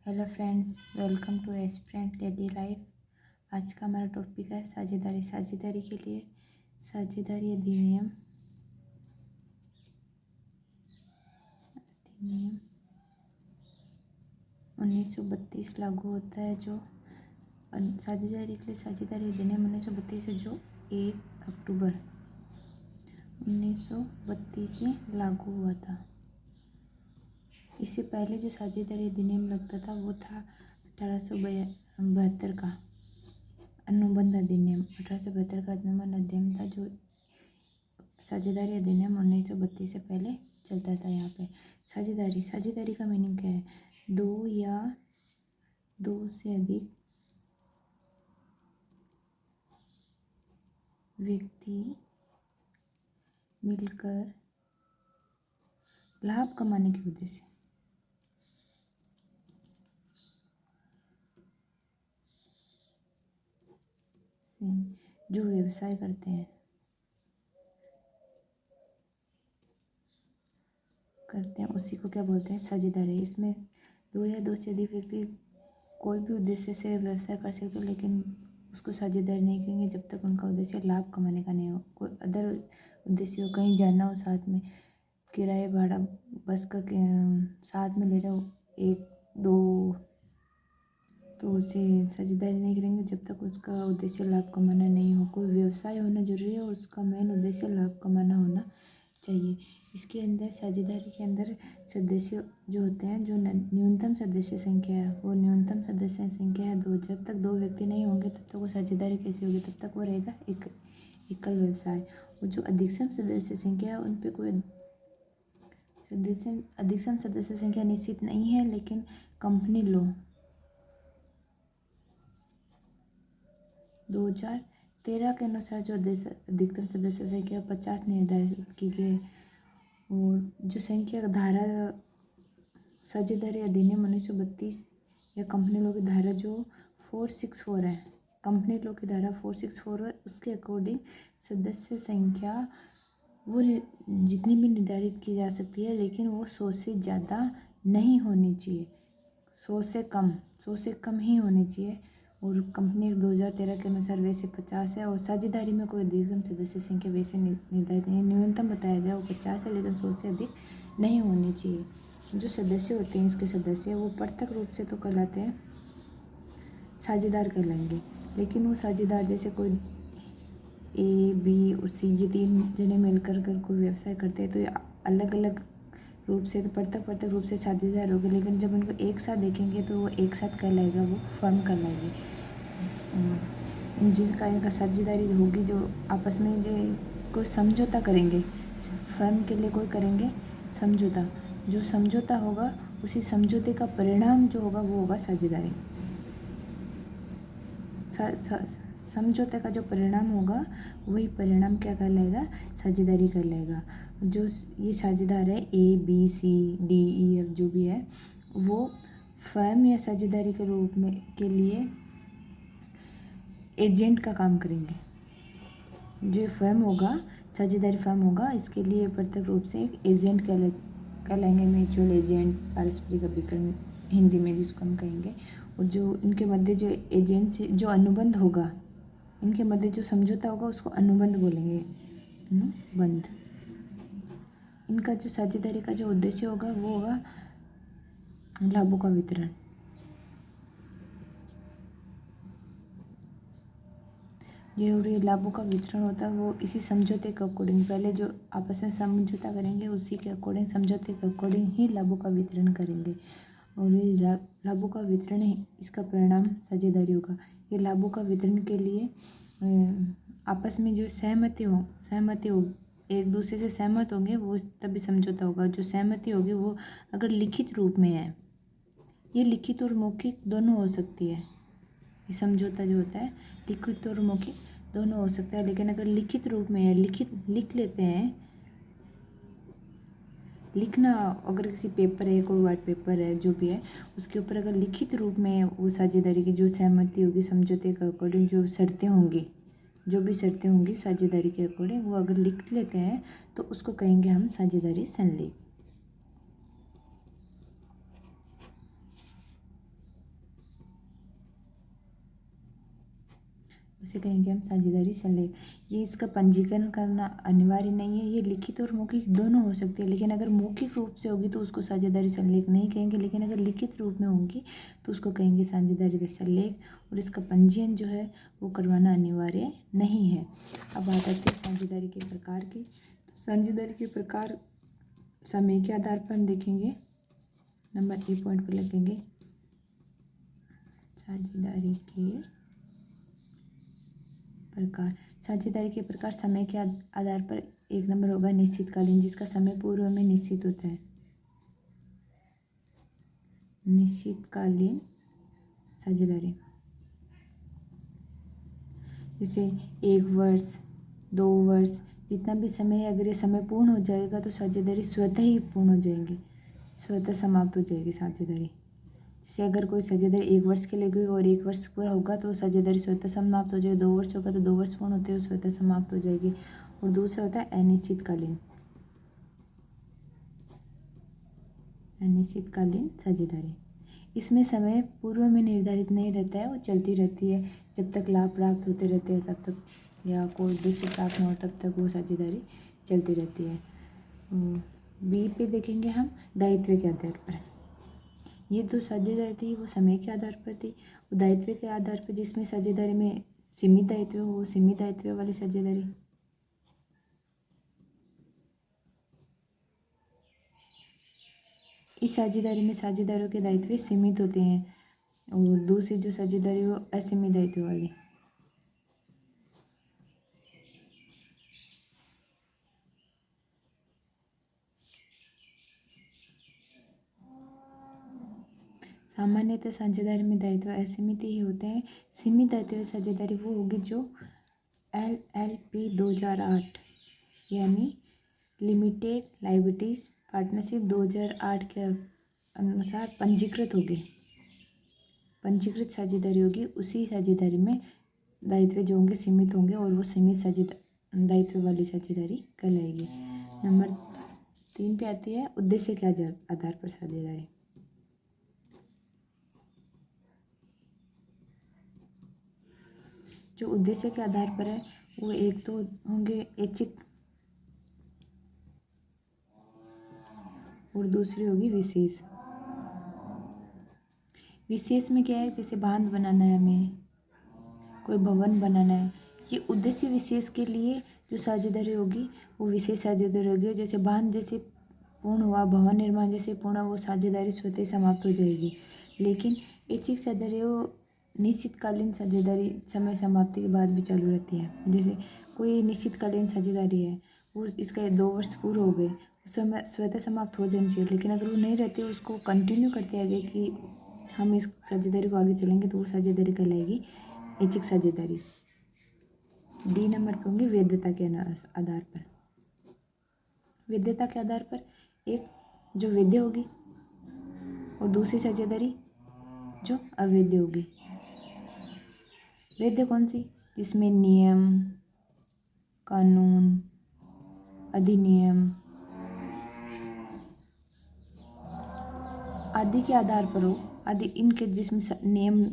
Hello friends, welcome to aspirant daily life. आज का हमारा टॉपिक है साझेदारी। साझेदारी के लिए साझेदारी अधिनियम अधिनियम 1932 लागू होता है। जो साझेदारी के लिए साझेदारी अधिनियम 1932 है, जो 1 अक्टूबर 1932 से लागू हुआ था। इससे पहले जो साझेदारी अधिनियम लगता था वो था 1872 का अनुबंध अधिनियम। 1872 का अनुबंध अधिनियम था, जो साझेदारी अधिनियम 1932 से पहले चलता था। यहाँ पे साझेदारी का मीनिंग क्या है? दो या दो से अधिक व्यक्ति मिलकर लाभ कमाने के उद्देश्य से जो व्यवसाय करते हैं उसी को क्या बोलते हैं? साझेदारी। इसमें दो या दो से अधिक व्यक्ति कोई भी उद्देश्य से व्यवसाय कर सकते हो, लेकिन उसको साझेदारी नहीं करेंगे जब तक उनका उद्देश्य लाभ कमाने का नहीं हो। कोई अदर उद्देश्य हो, कहीं जाना हो, साथ में किराए भाड़ा बस का साथ में ले रहे हो एक दो, तो उसे साझेदारी नहीं करेंगे जब तक उसका उद्देश्य लाभ कमाना नहीं हो। कोई व्यवसाय होना जरूरी है और उसका मेन उद्देश्य लाभ कमाना होना चाहिए। इसके अंदर साझेदारी के अंदर सदस्य जो होते हैं, जो न्यूनतम सदस्य संख्या है, वो न्यूनतम सदस्य संख्या है 2। जब तक 2 व्यक्ति नहीं होंगे तब तक वो साझेदारी कैसे होगी? तब तक वो रहेगा एक एकल व्यवसाय। और जो अधिकतम सदस्य संख्या है उन पे कोई अधिकतम सदस्य संख्या निश्चित नहीं है, लेकिन कंपनी लॉ 2013 के अनुसार जो अधिकतम सदस्य संख्या 50 निर्धारित की गई। और जो संख्या धारा साझेदारी अधिनियम 1932 या कंपनी लॉ की धारा जो 464 है, कंपनी लॉ की धारा 464 है, उसके अकॉर्डिंग सदस्य संख्या वो जितनी भी निर्धारित की जा सकती है, लेकिन वो 100 से ज़्यादा नहीं होनी चाहिए। 100 से कम ही होनी चाहिए। और कंपनी 2013 के अनुसार वैसे 50 है। और साझेदारी में कोई अधिकतम सदस्य संख्या वैसे निर्धारित नहीं, न्यूनतम बताया गया वो 50 है, लेकिन 100 से अधिक नहीं होनी चाहिए। जो सदस्य होते हैं इसके सदस्य, वो प्रत्यक्ष रूप से तो कहलाते हैं साझेदार कहलाएंगे, लेकिन वो साझेदार जैसे कोई ए बी और सी, ये 3 जने मिलकर अगर कोई व्यवसाय करते हैं तो ये अलग अलग रूप से, तो पृथक रूप से साझेदार होगी। लेकिन जब उनको एक साथ देखेंगे तो वो एक साथ कहलाएगा, वो फर्म कहलाएगी। जिनका इनका साझेदारी होगी, जो आपस में जो कोई समझौता करेंगे, फर्म के लिए कोई करेंगे समझौता, जो समझौता होगा उसी समझौते का परिणाम जो होगा वो होगा साझेदारी। समझौते का जो परिणाम होगा वही परिणाम क्या कहलाएगा? साझेदारी कहलाएगा। जो ये साझेदार है A B C D E F जो भी है, वो फर्म या साझेदारी के रूप में के लिए एजेंट का काम करेंगे। जो फर्म होगा, साझेदारी फर्म होगा, इसके लिए प्रत्यक्ष रूप से एक एजेंट कहलाएंगे, म्यूचुअल एजेंट, पारस्परिक अभिकरण हिंदी में जिसको हम कहेंगे। और जो इनके मध्य जो एजेंसी जो अनुबंध होगा, इनके मध्य जो समझौता होगा उसको अनुबंध बोलेंगे, अनुबंध। इनका जो साझेदारी का जो उद्देश्य होगा वो होगा लाभों का वितरण। ये लाभों का वितरण होता है वो इसी समझौते के अकॉर्डिंग, पहले जो आपस में समझौता करेंगे उसी के अकॉर्डिंग, समझौते के अकॉर्डिंग ही लाभों का वितरण करेंगे। और ये लाभों का वितरण ही इसका परिणाम साझेदारी होगा। ये लाभों का वितरण के लिए आपस में जो सहमति हो, एक दूसरे से सहमत होंगे, वो तभी समझौता होगा। जो सहमति होगी वो अगर लिखित रूप में है, ये लिखित और मौखिक दोनों हो सकती है। ये समझौता जो होता है लिखित और मौखिक दोनों हो सकता है, लेकिन अगर लिखित रूप में है, लिख लेते हैं, लिखना अगर किसी पेपर है, कोई वाइट पेपर है, जो भी है, उसके ऊपर अगर लिखित रूप में वो साझेदारी की जो सहमति होगी, समझौते के अकॉर्डिंग जो शर्तें होंगी, जो भी शर्तें होंगी साझेदारी के अकॉर्डिंग, वो अगर लिख लेते हैं तो उसको कहेंगे हम साझेदारी संलेख। उसे कहेंगे हम साझेदारी संलेख। ये इसका पंजीकरण करना अनिवार्य नहीं है, ये लिखित और मौखिक दोनों हो सकती है, लेकिन अगर मौखिक रूप से होगी तो उसको साझेदारी संलेख नहीं कहेंगे, लेकिन अगर लिखित रूप में होगी तो उसको कहेंगे साझेदारी संलेख, और इसका पंजीयन जो है वो करवाना अनिवार्य नहीं है। अब बात आती है साझेदारी के प्रकार की। तो साझेदारी के प्रकार समय के आधार पर हम देखेंगे। नंबर ए पॉइंट पर लिखेंगे साझेदारी के प्रकार। साझेदारी के प्रकार समय के आधार पर एक नंबर होगा निश्चितकालीन, जिसका समय पूर्व में निश्चित होता है। निश्चितकालीन साझेदारी जैसे 1 वर्ष 2 वर्ष, जितना भी समय है, अगर ये समय पूर्ण हो जाएगा तो साझेदारी स्वतः ही पूर्ण हो जाएगी, स्वतः समाप्त हो जाएगी साझेदारी। जैसे अगर कोई साझेदारी 1 वर्ष के लिए हुई और 1 वर्ष पूरा होगा तो साझेदारी स्वतः समाप्त हो जाएगी, 2 वर्ष होगा तो 2 वर्ष पूर्ण होते हुए स्वतः समाप्त हो जाएगी। और दूसरा होता है अनिश्चितकालीन। अनिश्चितकालीन साझेदारी, इसमें समय पूर्व में निर्धारित नहीं रहता है, वो चलती रहती है, जब तक लाभ प्राप्त होते रहते हैं तब तक, या कोई उद्देश्य प्राप्त न हो तब तक वो साझेदारी चलती रहती है। बी पे देखेंगे हम दायित्व के आधार पर। ये जो साझेदारी थी वो समय के आधार पर थी, वो दायित्व के आधार पर, जिसमें साझेदारी में सीमित दायित्व हो वो सीमित दायित्व वाली साझेदारी। इस साझेदारी में साझेदारों के दायित्व सीमित होते हैं, और दूसरी जो साझेदारी वो असीमित दायित्व वाली। सामान्यतः साझेदारी में दायित्व असीमित ही होते हैं। सीमित दायित्व साझेदारी वो होगी जो LLP 2008 यानी लिमिटेड लायबिलिटीज पार्टनरशिप 2008 के अनुसार पंजीकृत होगी, पंजीकृत साझेदारी होगी। उसी साझेदारी में दायित्व जो होंगे सीमित होंगे, और वो सीमित दायित्व वाली साझेदारी कहलाएगी। नंबर 3 पे आती है उद्देश्य के आधार पर साझेदारी। जो उद्देश्य के आधार पर है वो एक तो होंगे ऐच्छिक और दूसरी होगी विशेष। विशेष में क्या है, जैसे बांध बनाना है, हमें कोई भवन बनाना है, ये उद्देश्य विशेष के लिए जो साझेदारी होगी वो विशेष साझेदारी होगी। जैसे बांध जैसे पूर्ण हुआ, भवन निर्माण जैसे पूर्ण हुआ, वो साझेदारी स्वतः समाप्त हो जाएगी। लेकिन ऐच्छिक साझेदारी वो निश्चितकालीन साझेदारी समय समाप्ति के बाद भी चालू रहती है। जैसे कोई निश्चितकालीन साझेदारी है, वो इसका 2 वर्ष पूरे हो गए, समय स्वतः समाप्त हो जानी चाहिए, लेकिन अगर वो नहीं रहती उसको कंटिन्यू करते आगे कि हम इस साझेदारी को आगे चलेंगे, तो वो साझेदारी कहलाएगी ऐच्छिक साझेदारी। डी नंबर पे होंगी वैधता के आधार पर। वैधता के आधार पर एक जो वैध होगी और दूसरी साझेदारी जो अवैध होगी। वैध कौन सी, जिसमें नियम कानून अधिनियम आदि के आधार पर हो, आदि इनके जिसमें नियम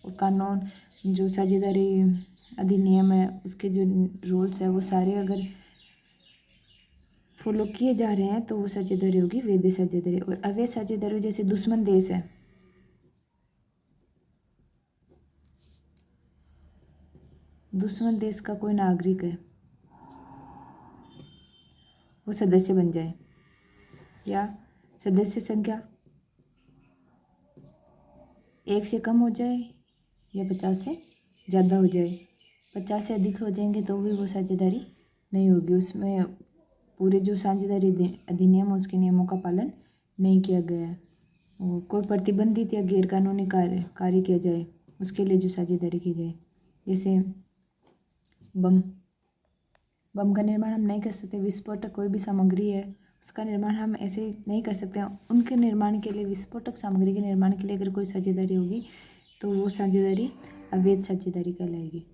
और कानून, जो साझेदारी अधिनियम है उसके जो रूल्स है वो सारे अगर फॉलो किए जा रहे हैं तो वो साझेदारी होगी वैध साझेदारी। और अवैध साझेदारी जैसे दुश्मन देश है, दुश्मन देश का कोई नागरिक है वो सदस्य बन जाए, या सदस्य संख्या 1 से कम हो जाए या 50 से ज़्यादा हो जाए, 50 से अधिक हो जाएंगे तो भी वो साझेदारी नहीं होगी। उसमें पूरे जो साझेदारी अधिनियम है उसके नियमों का पालन नहीं किया गया है, और कोई प्रतिबंधित या गैरकानूनी कार्य किया जाए उसके लिए जो साझेदारी की जाए। जैसे बम का निर्माण हम नहीं कर सकते, विस्फोटक कोई भी सामग्री है उसका निर्माण हम ऐसे नहीं कर सकते, उनके निर्माण के लिए, विस्फोटक सामग्री के निर्माण के लिए अगर कोई साझेदारी होगी तो वो साझेदारी अवैध साझेदारी कहलाएगी।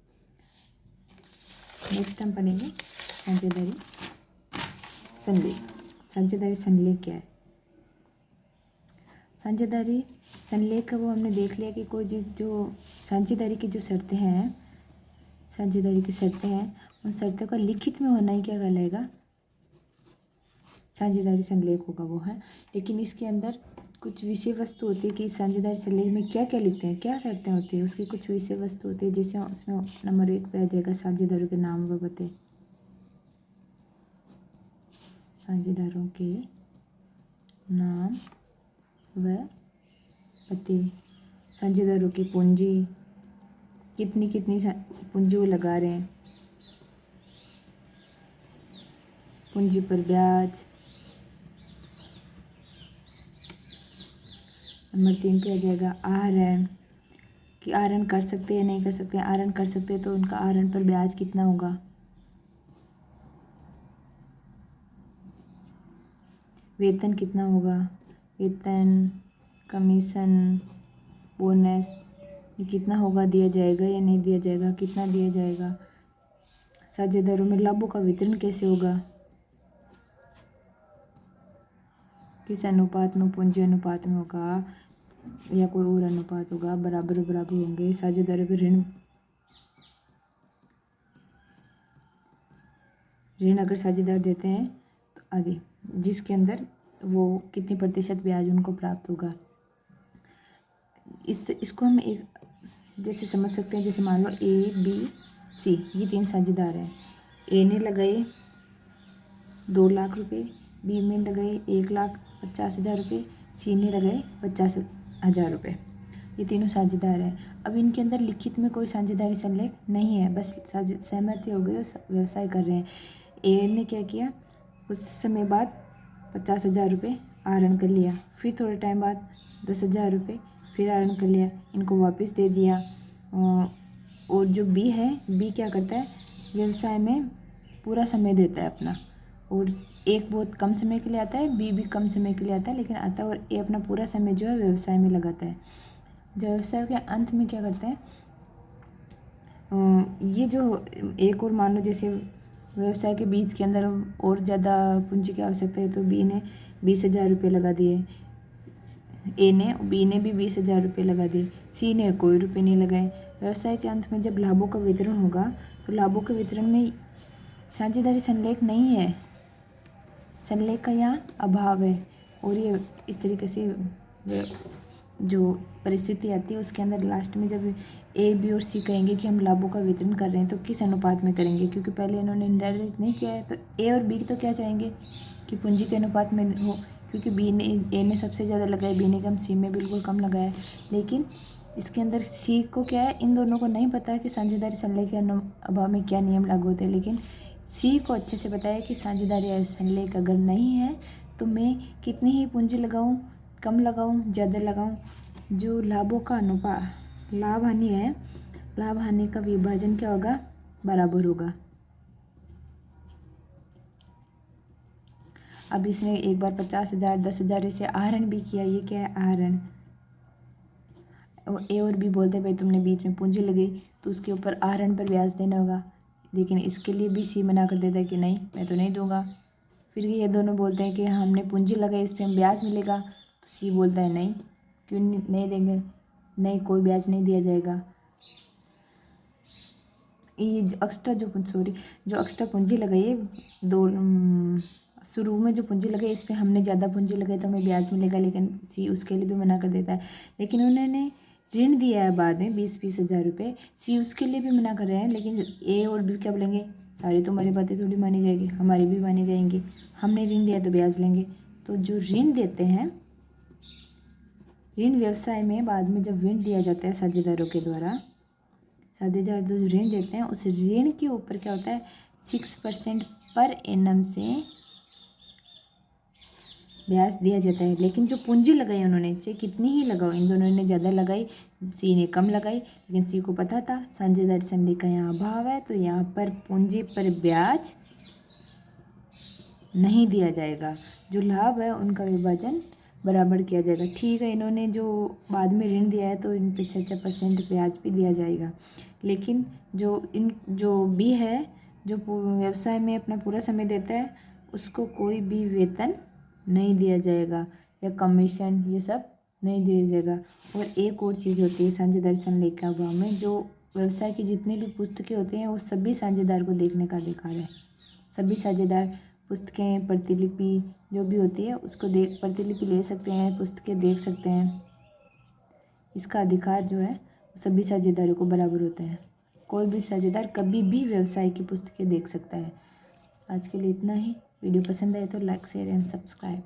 नेक्स्ट हम पढ़ेंगे साझेदारी संलेख। साझेदारी संलेख क्या है? साझेदारी संलेख का वो हमने देख लिया कि कोई जो साझेदारी की जो शर्तें हैं साझेदारी की शर्तें हैं, उन शर्तों का लिखित में होना ही क्या कहलाएगा, साझेदारी संलेख होगा वो है। लेकिन इसके अंदर कुछ विषय वस्तु होती है कि साझेदारी संलेख में क्या क्या लिखते हैं, क्या शर्तें होती है, उसकी कुछ विषय वस्तु होती है, जैसे उसमें नंबर 1 पे आ जाएगा साझेदारों के नाम व पते, साझेदारों के नाम व पते, साझेदारों की पूंजी, कितनी कितनी पूंजी वो लगा रहे हैं, पूंजी पर ब्याज। नंबर 3 पे आ जाएगा आहरण, कि आहरण कर सकते हैं या नहीं कर सकते, आहरण कर सकते हैं तो उनका आहरण पर ब्याज कितना होगा, वेतन कितना होगा, वेतन, कमीशन, बोनस, ये कितना होगा, दिया जाएगा या नहीं दिया जाएगा, कितना दिया जाएगा। साझेदारों में लाभों का वितरण कैसे होगा, किस अनुपात में, पूंजी अनुपात में होगा या कोई और अनुपात होगा, बराबर बराबर होंगे। साझेदारों के ऋण, ऋण अगर साझेदार देते हैं तो आदि, जिसके अंदर वो कितनी प्रतिशत ब्याज उनको प्राप्त होगा। इसको हम एक जैसे समझ सकते हैं, जैसे मान लो ए बी सी ये 3 साझेदार हैं। ए ने लगाए 2 लाख रुपए, बी में लगाए 1,50,000 रुपये, सी ने लगाए 50,000 रुपये। ये तीनों साझेदार हैं। अब इनके अंदर लिखित में कोई साझेदारी संलेख नहीं है, बस सहमति हो गई और व्यवसाय कर रहे हैं। ए ने क्या किया, कुछ समय बाद 50,000 रुपये आहरण कर लिया, फिर थोड़े टाइम बाद 10,000 रुपये फिर आहरण कर लिया, इनको वापस दे दिया। और जो बी है, बी क्या करता है, व्यवसाय में पूरा समय देता है अपना, और एक बहुत कम समय के लिए आता है, बी भी कम समय के लिए आता है लेकिन आता है, और ए अपना पूरा समय जो है व्यवसाय में लगाता है। जब व्यवसाय के अंत में क्या करता है, ये जो एक और मान लो जैसे व्यवसाय के बीच के अंदर और ज़्यादा पूंजी की आवश्यकता है तो बी ने 20,000 रुपये लगा दिए, बी ने भी 20,000 रुपये लगा दिए, सी ने कोई रुपये नहीं लगाए। व्यवसाय के अंत में जब लाभों का वितरण होगा तो लाभों के वितरण में साझेदारी संलेख नहीं है, संलेख का यहाँ अभाव है। और ये इस तरीके से जो परिस्थिति आती है उसके अंदर लास्ट में जब ए बी और सी कहेंगे कि हम लाभों का वितरण कर रहे हैं तो किस अनुपात में करेंगे, क्योंकि पहले इन्होंने निर्धारित नहीं किया है, तो ए और बी तो क्या चाहेंगे कि पूंजी के अनुपात में हो, क्योंकि ए ने सबसे ज़्यादा लगाया, बी ने कम, सी में बिल्कुल कम लगाया। लेकिन इसके अंदर सी को क्या है, इन दोनों को नहीं पता है कि साझेदारी संलेख के अभाव में क्या नियम लागू होते हैं, लेकिन सी को अच्छे से पता है कि साझेदारी संलेख अगर नहीं है तो मैं कितनी ही पूंजी लगाऊं, कम लगाऊं, ज़्यादा लगाऊं, जो लाभों का अनुपात, लाभ हानि है, लाभ हानि का विभाजन क्या होगा, बराबर होगा। अब इसने एक बार 50,000, 10,000 ऐसे आहरण भी किया, ये क्या है, आहरण। ए और बी बोलते हैं भाई तुमने बीच में पूंजी लगाई तो उसके ऊपर आहरण पर ब्याज देना होगा, लेकिन इसके लिए भी सी मना कर देता है कि नहीं, मैं तो नहीं दूंगा। फिर ये दोनों बोलते हैं कि हमने पूंजी लगाई, इस पर हम ब्याज मिलेगा, तो सी बोलता है नहीं, क्यों नहीं देंगे, नहीं कोई ब्याज नहीं दिया जाएगा। ये जो एक्स्ट्रा पूंजी लगाई है, शुरू में जो पूंजी लगाई इस पर हमने ज़्यादा पूंजी लगाई तो हमें ब्याज मिलेगा, लेकिन सी उसके लिए भी मना कर देता है। लेकिन उन्होंने ऋण दिया है बाद में 20-20 हज़ार रुपये, सी उसके लिए भी मना कर रहे हैं, लेकिन ए और बी क्या बोलेंगे, सारी तुम्हारी बातें थोड़ी मानी जाएगी, हमारी भी मानी जाएंगी, हमने ऋण दिया तो ब्याज लेंगे। तो जो ऋण देते हैं, ऋण व्यवसाय में बाद में जब ऋण दिया जाता है साझेदारों के द्वारा, साझेदार जो ऋण देते हैं उस ऋण के ऊपर क्या होता है, 6% पर एनम से ब्याज दिया जाता है। लेकिन जो पूंजी लगाई उन्होंने, चाहे कितनी ही लगाओ, इन दोनों ने ज़्यादा लगाई, सी ने कम लगाई, लेकिन सी को पता था साझेदारी संलेख का यहाँ अभाव है, तो यहाँ पर पूंजी पर ब्याज नहीं दिया जाएगा, जो लाभ है उनका विभाजन बराबर किया जाएगा। ठीक है, इन्होंने जो बाद में ऋण दिया है तो इन पर 6% ब्याज भी दिया जाएगा, लेकिन जो बी है, जो व्यवसाय में अपना पूरा समय देता है, उसको कोई भी वेतन नहीं दिया जाएगा या कमीशन, ये सब नहीं दिया जाएगा। और एक और चीज़ होती है साझेदारी संलेख के अभाव में, जो व्यवसाय की जितनी भी पुस्तकें होती हैं वो सभी साझेदार को देखने का अधिकार है। सभी साझेदार पुस्तकें, प्रतिलिपि जो भी होती है उसको प्रतिलिपि ले सकते हैं, पुस्तकें देख सकते हैं। इसका अधिकार जो है वो सभी साझेदारों को बराबर होता है। कोई भी साझेदार कभी भी व्यवसाय की पुस्तकें देख सकता है। आज के लिए इतना ही। वीडियो पसंद आए तो लाइक, शेयर एंड सब्सक्राइब।